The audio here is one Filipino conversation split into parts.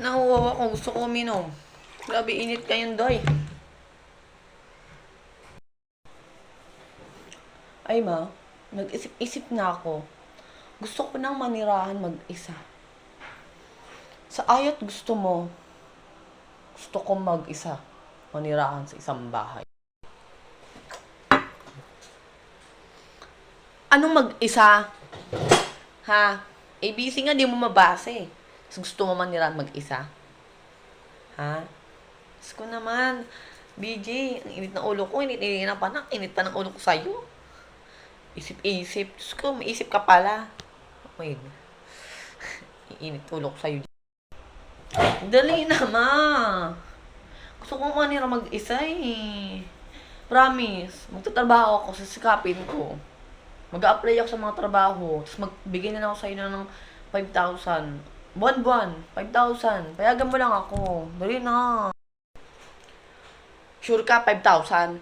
Nauwawa ko. Gusto ko uminom. Grabe, init kayong doy. Ay ma, nag-isip-isip na ako. Gusto ko nang manirahan mag-isa. Sa ayat gusto mo, gusto ko mag-isa. Manirahan sa isang bahay. Anong mag-isa? Ha? ABC nga, di mo mabasa eh. Tapos gusto mo manirahan mag-isa? Ha? Diyos ko naman. BJ, ang init ng ulo ko. Init na panak. Init pa ng ulo ko sa'yo. Isip-isip. Diyos ko, maisip ka pala. Wait. Iinit ulo ko sa'yo. Dali na, ma. Gusto ko manira mag-isa eh. Promise. Magtatrabaho ako. Sisikapin ko. Mag-a-apply ako sa mga trabaho. Tapos magbigay na lang ako sa'yo ng 5,000. Buwan-buwan. 5,000. Payagan mo lang ako. Dali na. Sure ka, 5,000?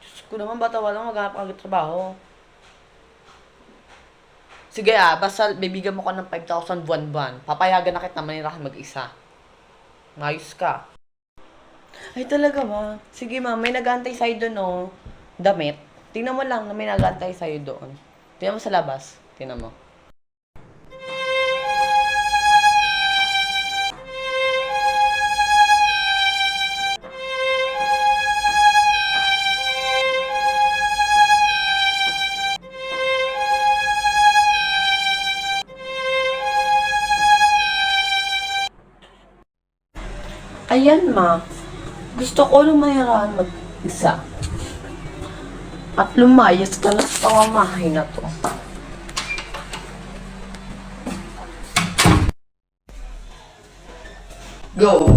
Diyos ko naman, bata walang maghanap ka ng trabaho. Sige basta bibigyan mo ko ng 5,000 buwan-buwan. Papayagan na kita manirahan mag-isa. Ngayos ka. Ay talaga ba? Sige ma, may nag-aantay sa'yo doon oh. Damit. Tingnan mo lang na may nag-aantay sa'yo doon. Tingnan mo sa labas. Tingnan mo. Ayan ma, gusto ko lumayaraan mag-isa. At lumayas ka na sa pamamahay na to. Go!